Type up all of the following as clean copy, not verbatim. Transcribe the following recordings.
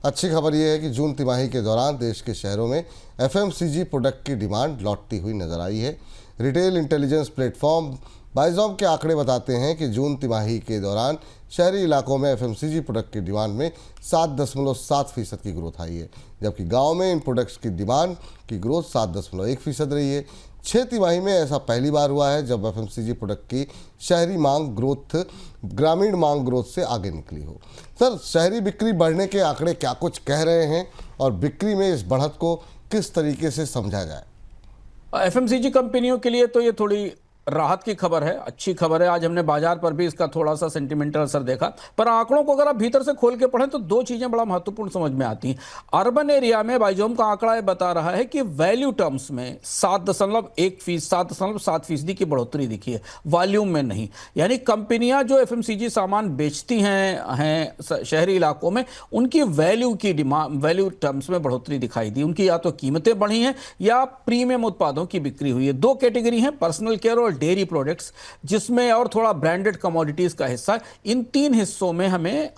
अच्छी खबर यह है कि जून तिमाही के दौरान देश के शहरों में एफएमसीजी प्रोडक्ट की डिमांड लौटती हुई नजर आई है। रिटेल इंटेलिजेंस प्लेटफॉर्म बाइजॉम के आंकड़े बताते हैं कि जून तिमाही के दौरान शहरी इलाकों में एफएमसीजी प्रोडक्ट की डिमांड में 7.7% की ग्रोथ आई है, जबकि गांव में इन प्रोडक्ट्स की डिमांड की ग्रोथ 7.1% रही है। 6 तिमाही में ऐसा पहली बार हुआ है जब एफएमसीजी प्रोडक्ट की शहरी मांग ग्रोथ ग्रामीण मांग ग्रोथ से आगे निकली हो। सर, शहरी बिक्री बढ़ने के आंकड़े क्या कुछ कह रहे हैं और बिक्री में इस बढ़त को किस तरीके से समझा जाए? एफएमसीजी कंपनियों के लिए तो ये थोड़ी राहत की खबर है, अच्छी खबर है। आज हमने बाजार पर भी इसका थोड़ा सा सेंटिमेंटल असर देखा, पर आंकड़ों को अगर आप भीतर से खोल के पढ़ें तो दो चीजें बड़ा महत्वपूर्ण समझ में आती हैं। अर्बन एरिया में बाइजोम का आंकड़ा ये बता रहा है कि वैल्यू टर्म्स में 7.7% की बढ़ोतरी दिखी है, वॉल्यूम में नहीं। यानी कंपनियां जो एफएमसीजी सामान बेचती हैं शहरी इलाकों में, उनकी वैल्यू की डिमांड, वैल्यू टर्म्स में बढ़ोतरी दिखाई दी। उनकी या तो कीमतें बढ़ी हैं या प्रीमियम उत्पादों की बिक्री हुई है। दो कैटेगरी हैं, पर्सनल केयर और डेयरी प्रोडक्ट्स, जिसमें और थोड़ा ब्रांडेड कमोडिटीज का हिस्सा। इन तीन हिस्सों में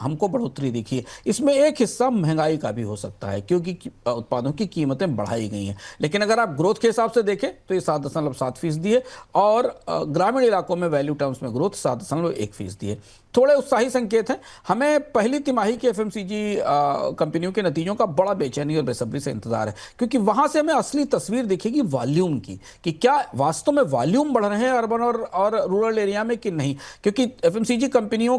हमको बढ़ोतरी दिखी है। इसमें एक हिस्सा महंगाई का भी हो सकता है, क्योंकि उत्पादों की कीमतें बढ़ाई गई हैं। लेकिन अगर आप ग्रोथ के हिसाब से देखें तो ये 7.7% है और ग्रामीण इलाकों में वैल्यू टर्म्स में ग्रोथ 7.1% है। थोड़े उत्साही संकेत हैं। हमें पहली तिमाही के एफएमसीजी कंपनियों के नतीजों का बड़ा बेचैनी और बेसब्री से इंतजार है, क्योंकि वहां से हमें असली तस्वीर दिखेगी वॉल्यूम की, कि क्या वास्तव में वॉल्यूम बढ़ रहे हैं अर्बन और रूरल एरिया में कि नहीं। क्योंकि एफएमसीजी कंपनियों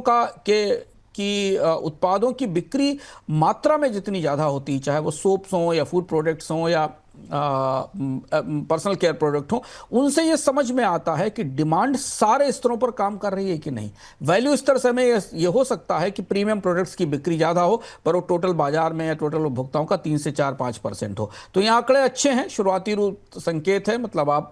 की उत्पादों की बिक्री मात्रा में जितनी ज़्यादा होती, चाहे वो सोप्स हों या फूड प्रोडक्ट्स हों या पर्सनल केयर प्रोडक्ट हो, उनसे ये समझ में आता है कि डिमांड सारे स्तरों पर काम कर रही है कि नहीं। वैल्यू स्तर से हमें ये हो सकता है कि प्रीमियम प्रोडक्ट्स की बिक्री ज़्यादा हो, पर वो टोटल बाजार में या टोटल उपभोक्ताओं का 3 से 4-5% हो। तो ये आंकड़े अच्छे हैं, शुरुआती रूप संकेत है, मतलब आप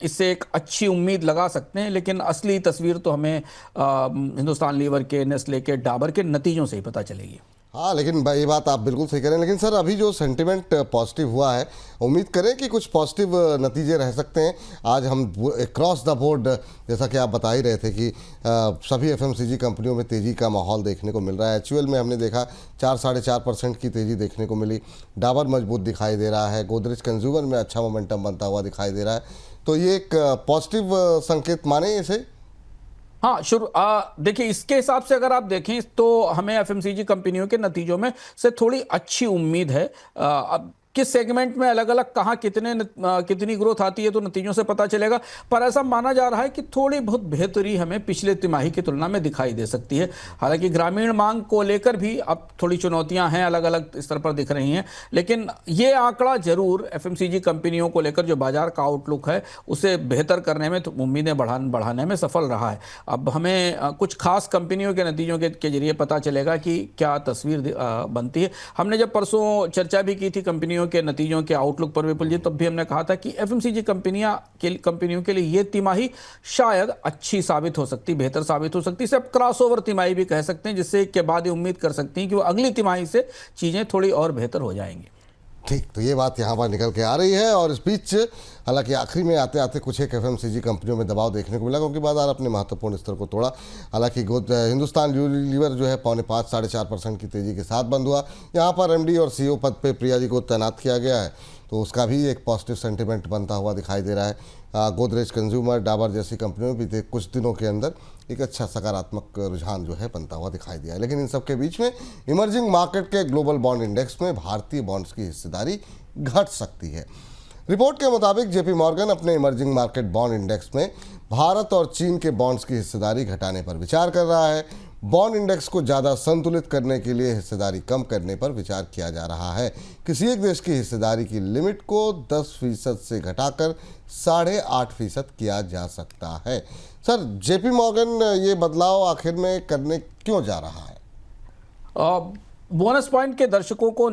इससे एक अच्छी उम्मीद लगा सकते हैं। लेकिन असली तस्वीर तो हमें हिंदुस्तान लीवर के, नेस्ले के, डाबर के नतीजों से ही पता चलेगी। हाँ, लेकिन ये बात आप बिल्कुल सही कह रहे हैं। लेकिन सर, अभी जो सेंटिमेंट पॉजिटिव हुआ है, उम्मीद करें कि कुछ पॉजिटिव नतीजे रह सकते हैं। आज हम क्रॉस द बोर्ड, जैसा कि आप बता ही रहे थे कि सभी एफएमसीजी कंपनियों में तेज़ी का माहौल देखने को मिल रहा है। एचयूएल में हमने देखा 4-4.5% की तेज़ी देखने को मिली। डाबर मजबूत दिखाई दे रहा है। गोदरेज कंज्यूमर में अच्छा मोमेंटम बनता हुआ दिखाई दे रहा है। तो ये एक पॉजिटिव संकेत माने इसे? हाँ, देखिए, इसके हिसाब से अगर आप देखें तो हमें एफएमसीजी कंपनियों के नतीजों में से थोड़ी अच्छी उम्मीद है। अब किस सेगमेंट में अलग अलग कहाँ कितनी ग्रोथ आती है तो नतीजों से पता चलेगा, पर ऐसा माना जा रहा है कि थोड़ी बहुत बेहतरी हमें पिछले तिमाही की तुलना में दिखाई दे सकती है। हालांकि ग्रामीण मांग को लेकर भी अब थोड़ी चुनौतियां हैं, अलग अलग स्तर पर दिख रही हैं। लेकिन ये आंकड़ा जरूर एफएमसीजी कंपनियों को लेकर जो बाजार का आउटलुक है उसे बेहतर करने में, तो उम्मीदें बढ़ाने में सफल रहा है। अब हमें कुछ खास कंपनियों के नतीजों के जरिए पता चलेगा कि क्या तस्वीर बनती है। हमने जब परसों चर्चा भी की थी कंपनियों के नतीजों के आउटलुक पर विपुल जी, तब भी हमने कहा था कि एफएमसीजी कंपनियों के लिए ये तिमाही शायद अच्छी साबित हो सकती, बेहतर साबित हो सकती। इसे अब क्रॉसओवर तिमाही भी कह सकते हैं, जिससे के बाद ये उम्मीद कर सकती हैं कि वो अगली तिमाही से चीजें थोड़ी और बेहतर हो जाएंगी। ठीक, तो ये बात यहाँ पर निकल के आ रही है। और इस बीच हालांकि आखिरी में आते आते कुछ एक एफएमसीजी कंपनियों में दबाव देखने को मिला, क्योंकि बाजार अपने महत्वपूर्ण स्तर को तोड़ा। हालांकि हिंदुस्तान लीवर जो है 5.5-4.5% की तेज़ी के साथ बंद हुआ। यहाँ पर एमडी और सीईओ पद पे प्रिया जी को तैनात किया गया है, तो उसका भी एक पॉजिटिव सेंटिमेंट बनता हुआ दिखाई दे रहा है। गोदरेज कंज्यूमर, डाबर जैसी कंपनियों में भी कुछ दिनों के अंदर एक अच्छा सकारात्मक रुझान जो है बनता हुआ दिखाई दिया है। लेकिन इन सब के बीच में इमर्जिंग मार्केट के ग्लोबल बॉन्ड इंडेक्स में भारतीय बॉन्ड्स की हिस्सेदारी घट सकती है। रिपोर्ट के मुताबिक जेपी मॉर्गन अपने इमर्जिंग मार्केट बॉन्ड इंडेक्स में भारत और चीन के बॉन्ड्स की हिस्सेदारी घटाने पर विचार कर रहा है। बॉन्ड इंडेक्स को ज़्यादा संतुलित करने के लिए हिस्सेदारी कम करने पर विचार किया जा रहा है। किसी एक देश की हिस्सेदारी की लिमिट को 10% से घटाकर 8.5% किया जा सकता है। सर, जेपी मॉर्गन ये बदलाव आखिर में करने क्यों जा रहा है? बोनस पॉइंट के दर्शकों को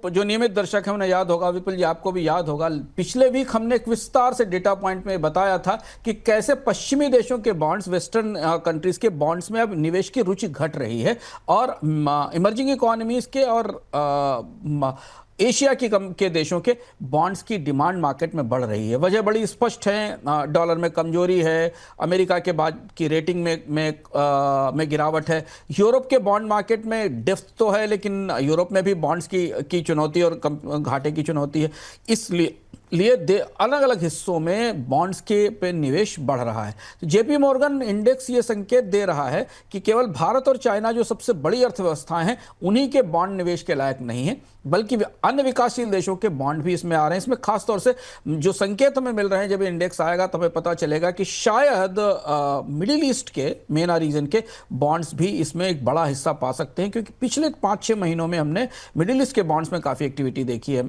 जो नियमित दर्शक है उन्हें याद होगा, विपुल जी आपको भी याद होगा, पिछले वीक हमने एक विस्तार से डेटा पॉइंट में बताया था कि कैसे पश्चिमी देशों के बॉन्ड्स, वेस्टर्न कंट्रीज के बॉन्ड्स में अब निवेश की रुचि घट रही है और इमर्जिंग इकोनॉमीज के और एशिया के देशों के बॉन्ड्स की डिमांड मार्केट में बढ़ रही है। वजह बड़ी स्पष्ट है, डॉलर में कमजोरी है, अमेरिका के बाद की रेटिंग में गिरावट है। यूरोप के बॉन्ड मार्केट में डिफ्ट तो है, लेकिन यूरोप में भी बॉन्ड्स की चुनौती और घाटे की चुनौती है। इसलिए अलग अलग हिस्सों में बॉन्ड्स के पे निवेश बढ़ रहा है। तो जेपी मॉर्गन इंडेक्स ये संकेत दे रहा है कि केवल भारत और चाइना जो सबसे बड़ी अर्थव्यवस्थाएं हैं उन्हीं के बॉन्ड निवेश के लायक नहीं है, बल्कि अन्य विकासशील देशों के बॉन्ड भी इसमें आ रहे हैं। इसमें खासतौर से जो संकेत हमें मिल रहे हैं, जब इंडेक्स आएगा तो हमें पता चलेगा कि शायद मिडिल ईस्ट के मेना रीजन के बॉन्ड्स भी इसमें एक बड़ा हिस्सा पा सकते हैं, क्योंकि पिछले 5-6 महीनों में हमने मिडिल ईस्ट के बॉन्ड्स में काफ़ी एक्टिविटी देखी है।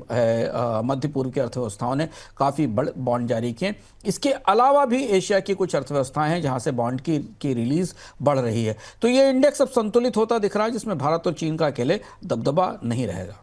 मध्य पूर्व की अर्थव्यवस्थाओं ने काफ़ी बड़े बॉन्ड जारी किए। इसके अलावा भी एशिया की कुछ अर्थव्यवस्थाएं हैं जहां से बॉन्ड की रिलीज बढ़ रही है। तो ये इंडेक्स अब संतुलित होता दिख रहा है, जिसमें भारत और चीन का अकेले दबदबा नहीं रहेगा।